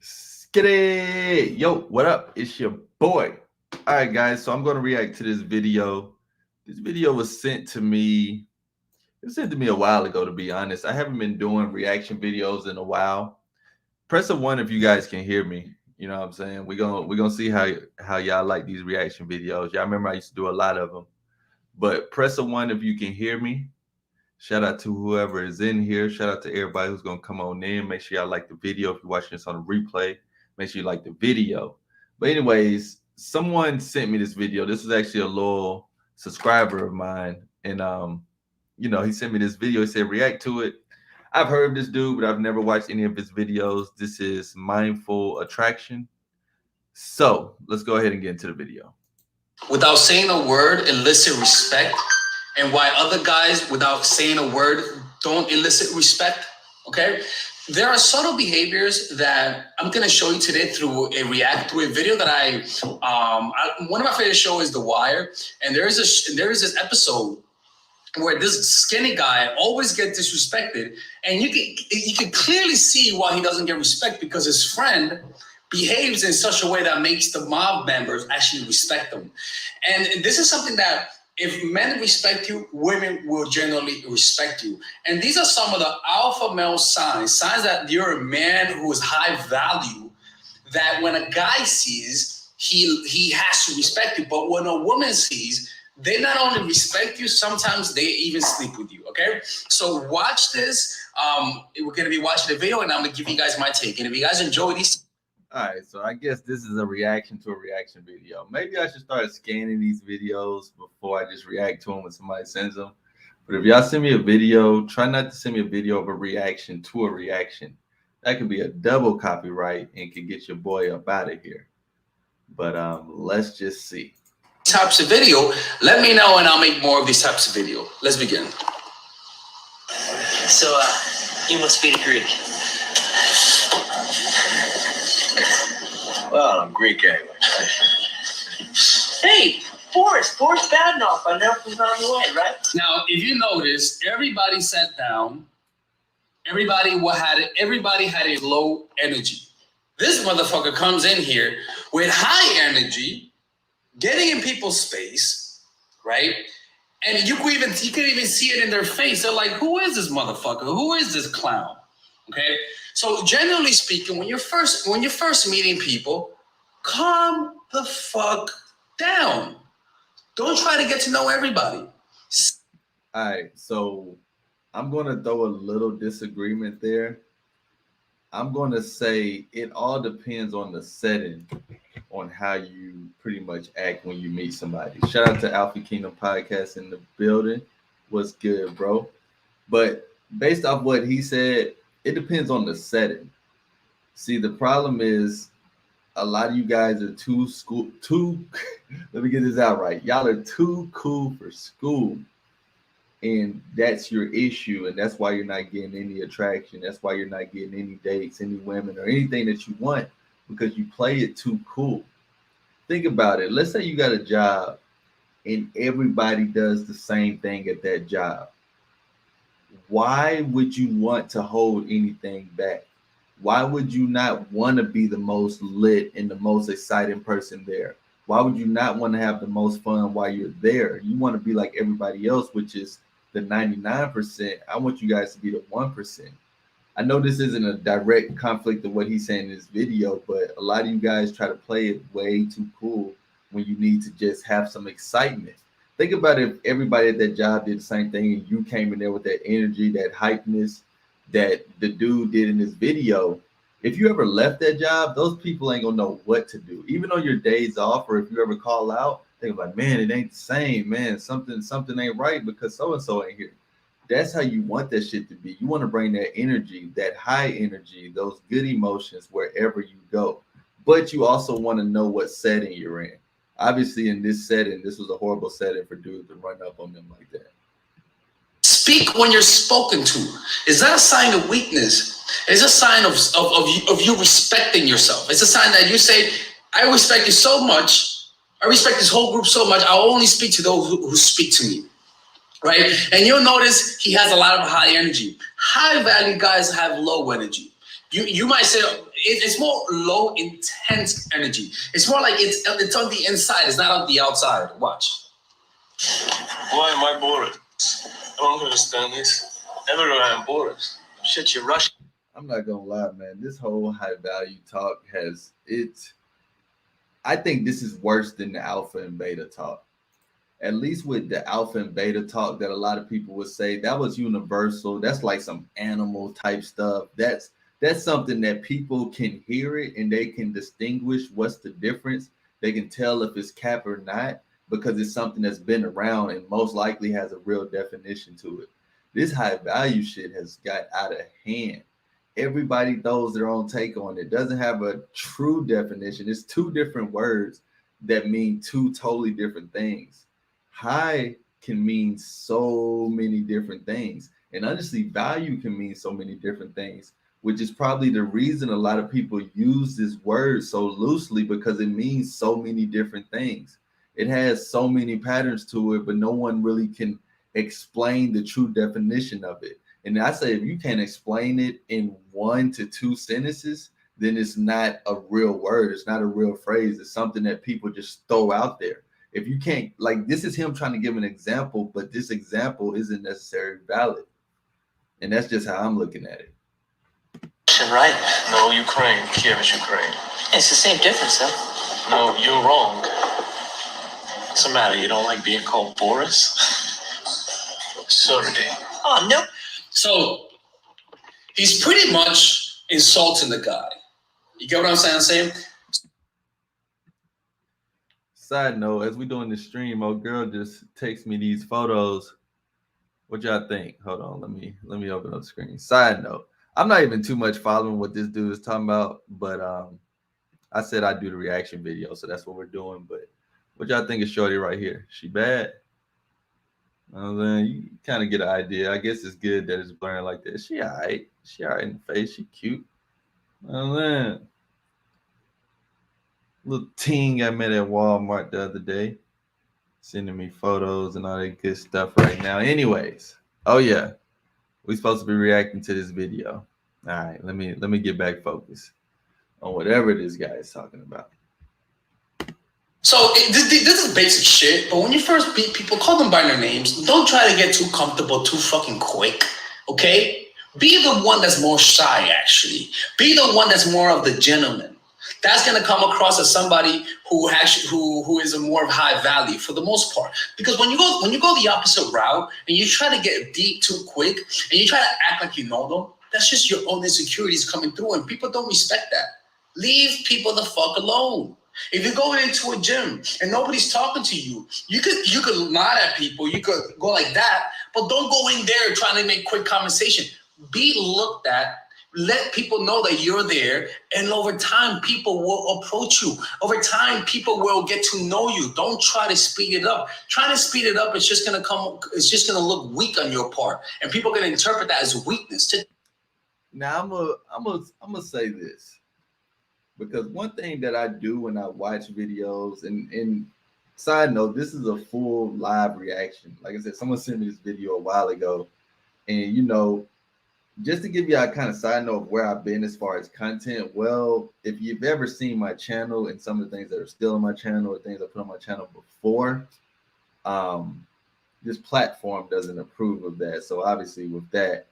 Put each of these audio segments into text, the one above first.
Skitty! Yo, what up? It's your boy. All right, guys. So I'm going to react to this video. This video was sent to me. It was sent to me a while ago, to be honest. I haven't been doing reaction videos in a while. Press a one if you guys can hear me. You know what I'm saying? We're gonna see how y'all like these reaction videos. Y'all remember I used to do a lot of them. But press a one if you can hear me. Shout out to whoever is in here. Shout out to everybody who's gonna come on in. Make sure y'all like the video. If you're watching this on a replay, make sure you like the video. But anyways, someone sent me this video. This was actually a loyal subscriber of mine, and he sent me this video. He said react to it. I've heard of this dude, but I've never watched any of his videos. This is Mindful Attraction. So let's go ahead and get into the video. Without saying a word, elicit respect. And why other guys, without saying a word, don't elicit respect, okay? There are subtle behaviors that I'm gonna show you today through a video that one of my favorite shows is The Wire, and there is this episode where this skinny guy always gets disrespected, and you can clearly see why he doesn't get respect, because his friend behaves in such a way that makes the mob members actually respect him. And this is something that, if men respect you, women will generally respect you. And these are some of the alpha male signs that you're a man who is high value, that when a guy sees, he has to respect you. But when a woman sees, they not only respect you, sometimes they even sleep with you, okay? So watch this. We're going to be watching the video, and I'm going to give you guys my take. And if you guys enjoy these... All right, so I guess this is a reaction to a reaction video. Maybe I should start scanning these videos before I just react to them when somebody sends them. But if y'all send me a video, try not to send me a video of a reaction to a reaction. That could be a double copyright and could get your boy up out of here. But let's just see. Types of video, let me know and I'll make more of these types of video. Let's begin. So, you must speak Greek. Well, I'm Greek anyway. Hey, Boris Badenoff, I know who's on the way, right? Now, if you notice, everybody sat down. Everybody had a low energy. This motherfucker comes in here with high energy, getting in people's space, right? And you could even see it in their face. They're like, who is this motherfucker? Who is this clown? Okay? So generally speaking, when you're first meeting people, calm the fuck down. Don't try to get to know everybody. All right, so I'm going to throw a little disagreement there. I'm going to say it all depends on the setting, on how you pretty much act when you meet somebody. Shout out to Alpha Kingdom Podcast in the building. What's good, bro? But based off what he said, it depends on the setting. See, the problem is a lot of you guys are too let me get this out right. Y'all are too cool for school. And that's your issue. And that's why you're not getting any attraction. That's why you're not getting any dates, any women, or anything that you want, because you play it too cool. Think about it. Let's say you got a job and everybody does the same thing at that job. Why would you want to hold anything back? Why would you not want to be the most lit and the most exciting person there? Why would you not want to have the most fun while you're there? You want to be like everybody else, which is the 99%. I want you guys to be the 1%. I know this isn't a direct conflict of what he's saying in this video, but a lot of you guys try to play it way too cool when you need to just have some excitement. Think about if everybody at that job did the same thing and you came in there with that energy, that hypeness that the dude did in this video. If you ever left that job, those people ain't gonna know what to do. Even on your days off, or if you ever call out, they're like, man, it ain't the same, man. Something ain't right because so-and-so ain't here. That's how you want that shit to be. You want to bring that energy, that high energy, those good emotions wherever you go. But you also want to know what setting you're in. Obviously, in this setting, this was a horrible setting for dudes to run up on them like that. Speak when you're spoken to. Is that a sign of weakness? It's a sign of you respecting yourself. It's a sign that you say, I respect you so much. I respect this whole group so much. I'll only speak to those who speak to me. Right? And you'll notice he has a lot of high energy. High value guys have low energy. You might say it's more low intense energy. It's more like it's on the inside. It's not on the outside. Watch. Why am I bored? I don't understand this. Everywhere I'm bored. Shit, you rush. I'm not gonna lie, man. This whole high value talk has it. I think this is worse than the alpha and beta talk. At least with the alpha and beta talk that a lot of people would say that was universal. That's like some animal type stuff. That's something that people can hear it and they can distinguish what's the difference. They can tell if it's cap or not because it's something that's been around and most likely has a real definition to it. This high value shit has got out of hand. Everybody throws their own take on it. Doesn't have a true definition. It's two different words that mean two totally different things. High can mean so many different things. And honestly, value can mean so many different things, which is probably the reason a lot of people use this word so loosely because it means so many different things. It has so many patterns to it, but no one really can explain the true definition of it. And I say if you can't explain it in 1 to 2 sentences, then it's not a real word. It's not a real phrase. It's something that people just throw out there. If you can't, like, this is him trying to give an example, but this example isn't necessarily valid. And that's just how I'm looking at it. Right? No, Ukraine. Kiev is Ukraine. It's the same difference, though. No, you're wrong. What's the matter? You don't like being called Boris? Absurdity. Oh, no. So he's pretty much insulting the guy. You get what I'm saying? Side note, as we doing the stream, old girl just texted me these photos. What y'all think? Hold on, let me open up the screen. Side note, I'm not even too much following what this dude is talking about, but I said I'd do the reaction video, so that's what we're doing. But what y'all think of Shorty right here? She bad? Then you kind of get an idea. I guess it's good that it's blurring like that. She all right. She all right in the face. She cute. Then little teen I met at Walmart the other day, sending me photos and all that good stuff right now. Anyways, oh yeah, we supposed to be reacting to this video. All right, let me get back focused on whatever this guy is talking about. So this is basic shit, but when you first meet people, call them by their names. Don't try to get too comfortable too fucking quick, okay? Be the one that's more shy, actually. Be the one that's more of the gentleman. That's gonna come across as somebody who actually who is a more of high value for the most part. Because when you go the opposite route and you try to get deep too quick and you try to act like you know them, that's just your own insecurities coming through, and people don't respect that. Leave people the fuck alone. If you're going into a gym and nobody's talking to you, you could nod at people, you could go like that, but don't go in there trying to make quick conversation. Be looked at. Let people know that you're there, and over time, people will approach you. Over time, people will get to know you. Don't try to speed it up. Trying to speed it up, it's just gonna look weak on your part, and people are gonna interpret that as weakness. Now I'm gonna say this, because one thing that I do when I watch videos, and side note, this is a full live reaction. Like I said, someone sent me this video a while ago, and just to give you a kind of side note of where I've been as far as content. Well, if you've ever seen my channel and some of the things that are still on my channel or things I put on my channel before, this platform doesn't approve of that. So obviously with that,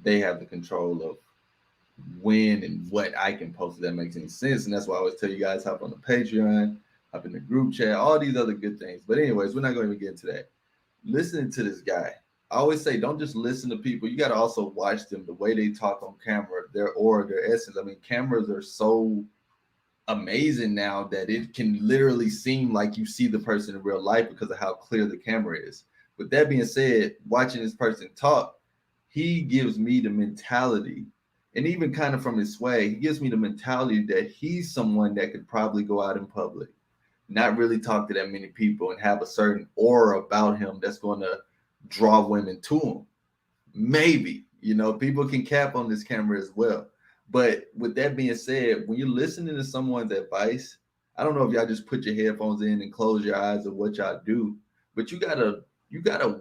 they have the control of when and what I can post, if that makes any sense. And that's why I always tell you guys, hop on the Patreon, hop in the group chat, all these other good things. But anyways, we're not going to get into that. Listening to this guy, I always say, don't just listen to people. You got to also watch them, the way they talk on camera, their aura, their essence. I mean, cameras are so amazing now that it can literally seem like you see the person in real life because of how clear the camera is. With that being said, watching this person talk, he gives me the mentality, and even kind of from his swag, he gives me the mentality that he's someone that could probably go out in public, not really talk to that many people, and have a certain aura about him that's going to draw women to him. Maybe, people can cap on this camera as well. But with that being said, when you're listening to someone's advice, I don't know if y'all just put your headphones in and close your eyes or what y'all do, but you gotta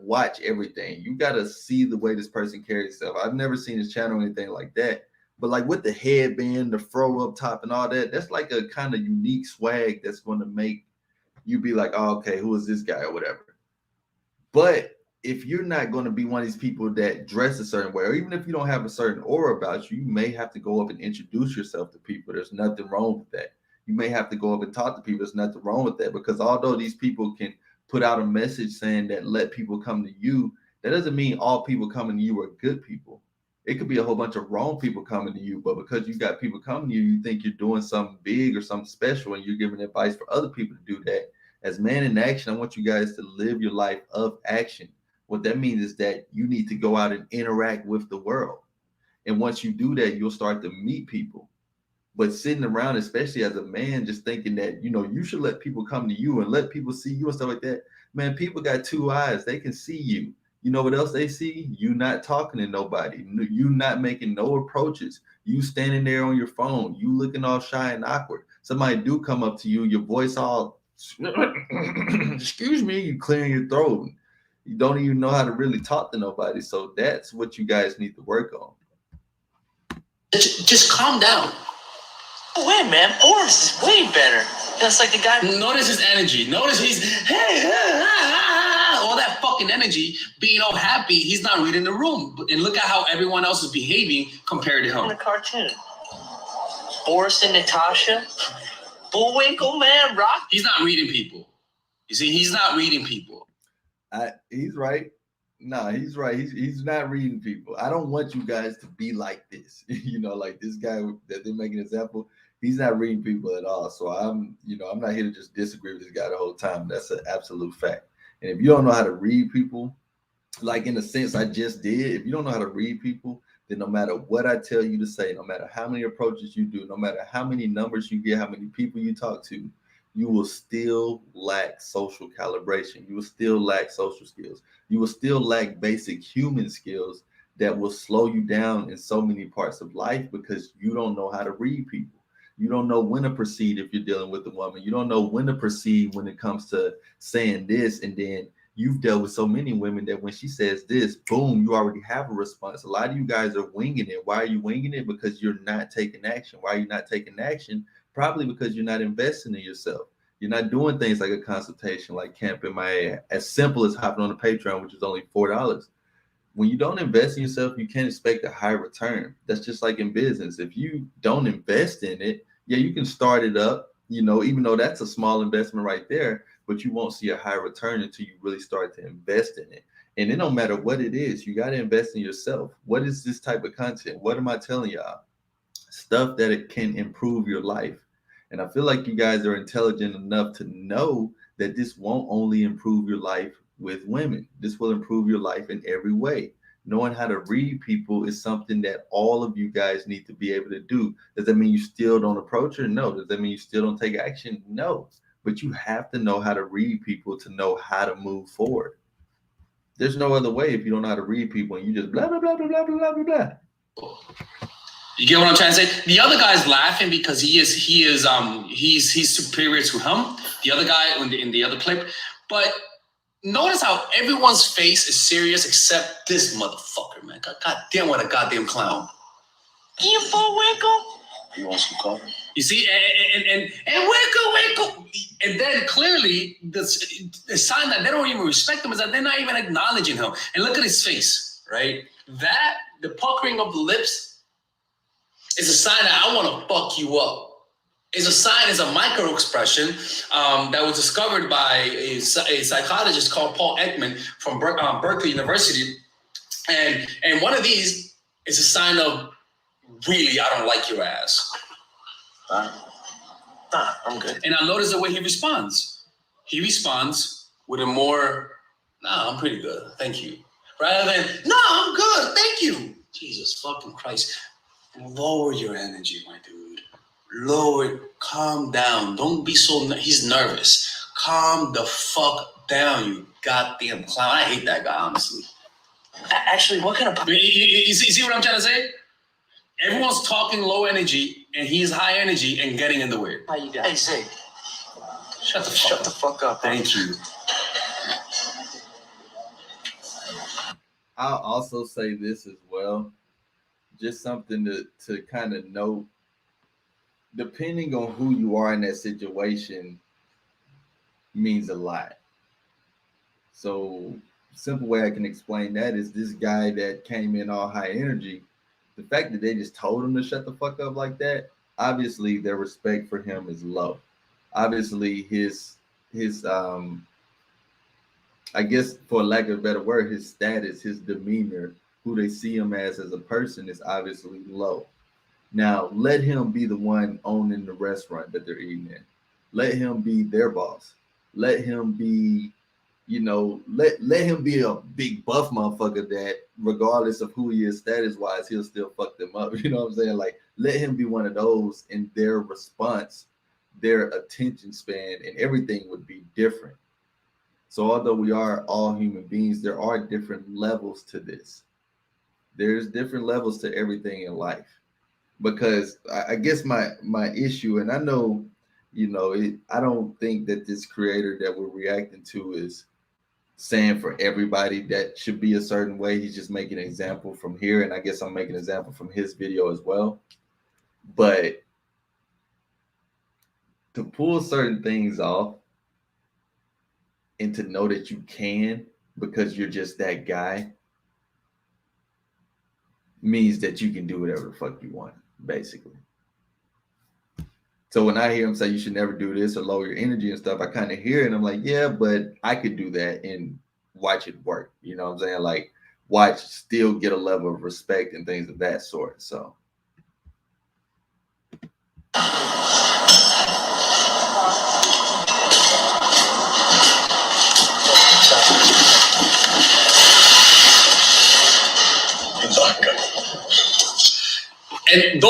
watch everything. You gotta see the way this person carries himself. I've never seen his channel or anything like that, But like with the headband, the fro up top, and all that, that's like a kind of unique swag that's going to make you be like, oh, okay, who is this guy or whatever. But if you're not going to be one of these people that dress a certain way, or even if you don't have a certain aura about you, you may have to go up and introduce yourself to people. There's nothing wrong with that. You may have to go up and talk to people. There's nothing wrong with that, because although these people can put out a message saying that let people come to you, that doesn't mean all people coming to you are good people. It could be a whole bunch of wrong people coming to you, but because you got people coming to you, you think you're doing something big or something special, and you're giving advice for other people to do that. As man in action, I want you guys to live your life of action. What that means is that you need to go out and interact with the world. And once you do that, you'll start to meet people. But sitting around, especially as a man, just thinking that, you should let people come to you and let people see you and stuff like that. Man, people got two eyes. They can see you. You know what else they see? You not talking to nobody. You not making no approaches. You standing there on your phone. You looking all shy and awkward. Somebody do come up to you, your voice all, excuse me, you clearing your throat. You don't even know how to really talk to nobody. So that's what you guys need to work on. Just calm down. Wait, man, Boris is way better. That's like the guy. Notice his energy. Notice he's all that fucking energy, being all happy. He's not reading the room. And look at how everyone else is behaving compared to him. In the cartoon, Boris and Natasha, Bullwinkle, man, Rock. He's not reading people. You see, he's not reading people. He's right. No, he's right. He's not reading people. I don't want you guys to be like this. Like this guy that they're making an example. He's not reading people at all. So I'm not here to just disagree with this guy the whole time. That's an absolute fact. And if you don't know how to read people, like in the sense I just did, if you don't know how to read people, then no matter what I tell you to say, no matter how many approaches you do, no matter how many numbers you get, how many people you talk to, you will still lack social calibration. You will still lack social skills. You will still lack basic human skills that will slow you down in so many parts of life, because you don't know how to read people. You don't know when to proceed if you're dealing with a woman. You don't know when to proceed when it comes to saying this. And then you've dealt with so many women that when she says this, boom, you already have a response. A lot of you guys are winging it. Why are you winging it? Because you're not taking action. Why are you not taking action? Probably because you're not investing in yourself. You're not doing things like a consultation, like Camp MMIA, as simple as hopping on the Patreon, which is only $4. When you don't invest in yourself, you can't expect a high return. That's just like in business. If you don't invest in it, yeah, you can start it up, even though that's a small investment right there, but you won't see a high return until you really start to invest in it. And it don't matter what it is, you got to invest in yourself. What is this type of content? What am I telling y'all? Stuff that it can improve your life. And I feel like you guys are intelligent enough to know that this won't only improve your life with women. This will improve your life in every way. Knowing how to read people is something that all of you guys need to be able to do. Does that mean you still don't approach her? No. Does that mean you still don't take action? No. But you have to know how to read people to know how to move forward. There's no other way if you don't know how to read people and you just blah, blah, blah, blah, blah, blah, blah, blah. You get what I'm trying to say? The other guy's laughing because he's superior to him. The other guy in the other clip. But notice how everyone's face is serious except this motherfucker, man. God damn, what a goddamn clown. You Bullwinkle? You want some coffee? You see, and Winkle. And then clearly the sign that they don't even respect him is that they're not even acknowledging him. And look at his face, right? That, the puckering of the lips, is a sign that I want to fuck you up. It's a sign, it's a micro expression that was discovered by a psychologist called Paul Ekman from Berkeley University. And one of these is a sign of, really, I don't like your ass. I'm good. And I notice the way he responds. He responds with a more, nah, I'm pretty good, thank you. Rather than, no, I'm good, thank you. Jesus fucking Christ. Lower your energy, my dude. Lower it. Calm down. Don't be so, he's nervous. Calm the fuck down, you goddamn clown. I hate that guy, honestly. Actually, what kind of... You see what I'm trying to say? Everyone's talking low energy, and he's high energy and getting in the way. How you guys? Hey, Zig. Shut the fuck up. Thank you. I'll also say this as well. just something to kind of note. Depending on who you are in that situation means a lot. So simple way I can explain that is this guy that came in all high energy, the fact that they just told him to shut the fuck up like that, obviously their respect for him is low. Obviously his I guess for lack of a better word, his status, his demeanor, who they see him as a person is obviously low. Now let him be the one owning the restaurant that they're eating in. Let him be their boss. Let him be, let him be a big buff motherfucker that regardless of who he is status wise, he'll still fuck them up. You know what I'm saying? Like let him be one of those, and their response, their attention span and everything would be different. So although we are all human beings, there are different levels to this. There's different levels to everything in life. Because I guess my issue, and I know, I don't think that this creator that we're reacting to is saying for everybody that should be a certain way. He's just making an example from here, and I guess I'm making an example from his video as well. But to pull certain things off and to know that you can because you're just that guy means that you can do whatever the fuck you want, basically. So when I hear him say you should never do this or lower your energy and stuff, I kind of hear it and I'm like, yeah, but I could do that and watch it work. You know what I'm saying? Like watch still get a level of respect and things of that sort. So And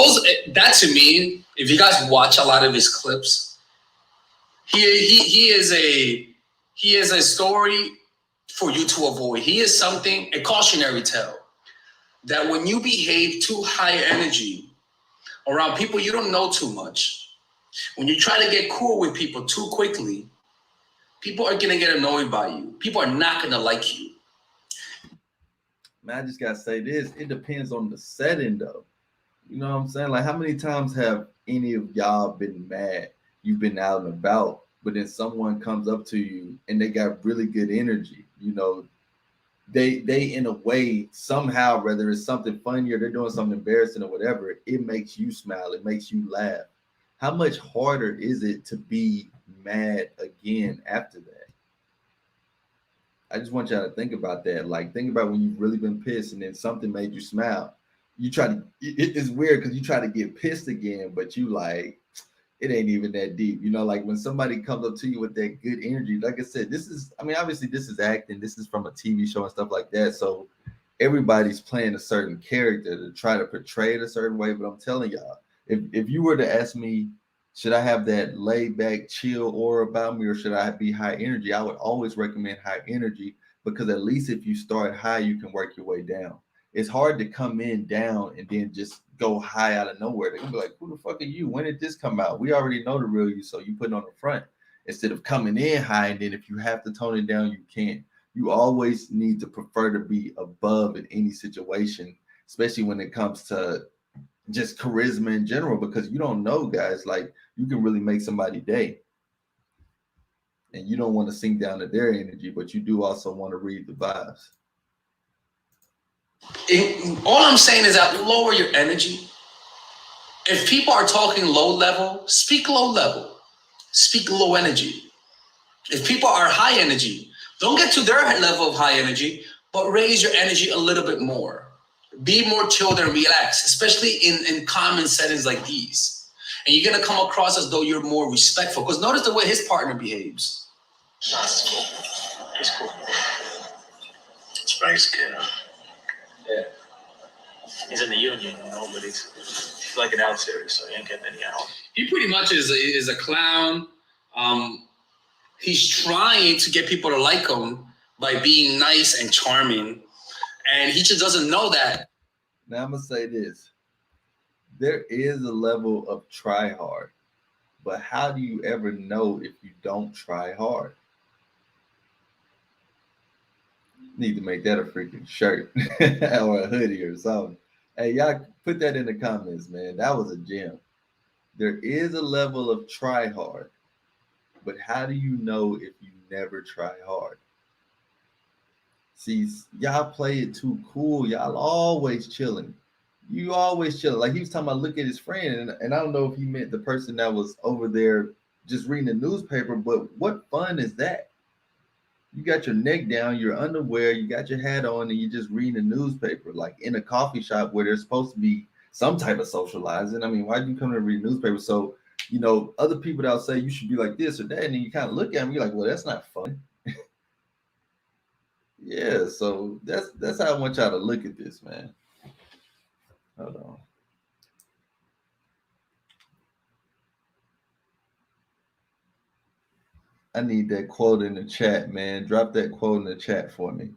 that to me, if you guys watch a lot of his clips, he is a story for you to avoid. He is a cautionary tale that when you behave too high energy around people you don't know too much, when you try to get cool with people too quickly, people are gonna get annoyed by you. People are not gonna like you. man, I just gotta say this. It depends on the setting though. You know what I'm saying? Like how many times have any of y'all been mad? You've been out and about, but then someone comes up to you and they got really good energy. They in a way somehow, whether it's something funny or they're doing something embarrassing or whatever, it makes you smile, it makes you laugh. How much harder is it to be mad again after that? I just want y'all to think about that. Like think about when you've really been pissed and then something made you smile. You try to it's weird because you try to get pissed again, but you like it ain't even that deep. Like when somebody comes up to you with that good energy, like I said, obviously this is acting, this is from a TV show and stuff like that. So everybody's playing a certain character to try to portray it a certain way. But I'm telling y'all, if you were to ask me, should I have that laid back, chill aura about me, or should I be high energy? I would always recommend high energy because at least if you start high, you can work your way down. It's hard to come in down and then just go high out of nowhere. They're gonna be like, who the fuck are you? When did this come out? We already know the real you, so you put it on the front instead of coming in high. And then if you have to tone it down, you can. You always need to prefer to be above in any situation, especially when it comes to just charisma in general, because you don't know, guys, like you can really make somebody day. And you don't want to sink down to their energy, but you do also want to read the vibes. All I'm saying is that lower your energy. If people are talking low level, speak low level. Speak low energy. If people are high energy, don't get to their level of high energy, but raise your energy a little bit more. Be more chilled and relaxed, especially in common settings like these. And you're gonna come across as though you're more respectful. Because notice the way his partner behaves. That's cool. He's cool. It's very scary. Yeah. He's in the union, but he's like an out series, so he ain't getting any out. He pretty much is a clown. He's trying to get people to like him by being nice and charming, and he just doesn't know that. Now I'm gonna say this: there is a level of try hard, but how do you ever know if you don't try hard? Need to make that a freaking shirt or a hoodie or something. Hey, y'all put that in the comments, man. That was a gem. There is a level of try hard, but how do you know if you never try hard? See, y'all play it too cool. Y'all always chilling. You always chilling. Like he was talking about, look at his friend, and I don't know if he meant the person that was over there just reading the newspaper, but what fun is that? You got your neck down, your underwear, you got your hat on, and you're just reading the newspaper, like in a coffee shop where there's supposed to be some type of socializing. I mean, why do you come to read newspaper? So, other people that'll say you should be like this or that, and then you kind of look at them, you're like, well, that's not fun. Yeah, so that's how I want y'all to look at this, man. Hold on. I need that quote in the chat, man. Drop that quote in the chat for me.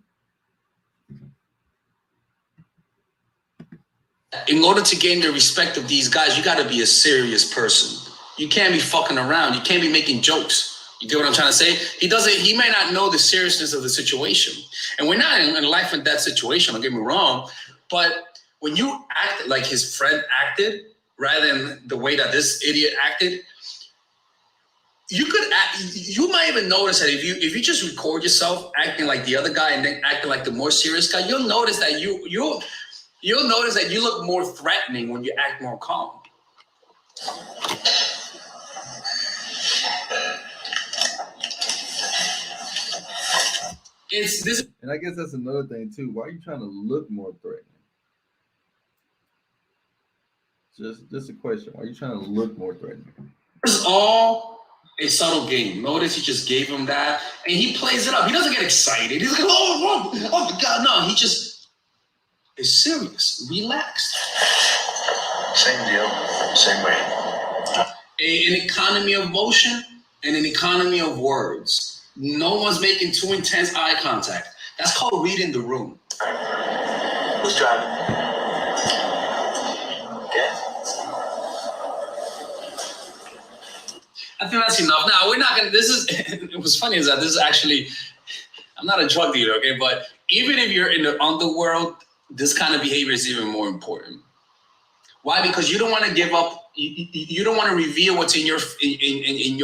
In order to gain the respect of these guys, you got to be a serious person. You can't be fucking around. You can't be making jokes. You get what I'm trying to say? He may not know the seriousness of the situation. And we're not in a life and death situation, don't get me wrong. But when you act like his friend acted, rather than the way that this idiot acted, you might even notice that if you just record yourself acting like the other guy and then acting like the more serious guy, you'll notice that you'll notice that you look more threatening when you act more calm. And I guess that's another thing too. Why are you trying to look more threatening? Just a question. Why are you trying to look more threatening? It's all a subtle game. Notice he just gave him that, and he plays it up. He doesn't get excited. He's like, oh my God, no. He just is serious, relaxed. Same deal, same way. An economy of motion and an economy of words. No one's making too intense eye contact. That's called reading the room. Who's driving? Okay. I think that's enough. Now, we're not going to, it was funny is that this is actually, I'm not a drug dealer, okay? But even if you're in the underworld, this kind of behavior is even more important. Why? Because you don't want to give up. You don't want to reveal what's in your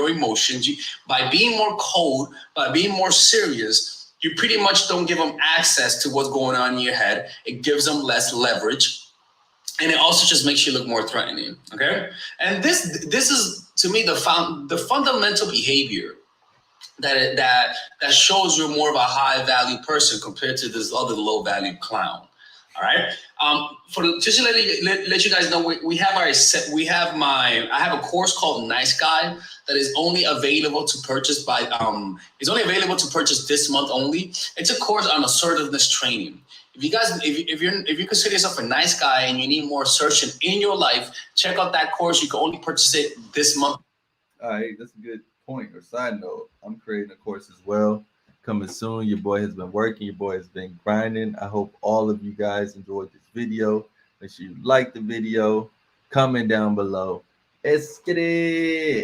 emotions. By being more cold, by being more serious, you pretty much don't give them access to what's going on in your head. It gives them less leverage, and it also just makes you look more threatening. Okay, and this is to me the fundamental behavior that shows you're more of a high value person compared to this other low value clown. All right. Just to let you guys know, I have a course called Nice Guy that is only available to purchase it's only available to purchase this month only. It's a course on assertiveness training. If you guys, if you consider yourself a nice guy and you need more assertion in your life, check out that course. You can only purchase it this month. All right, that's a good point or side note. I'm creating a course as well. Coming soon. Your boy has been working. Your boy has been grinding. I hope all of you guys enjoyed this video. Make sure you like the video, comment down below. Let's get it.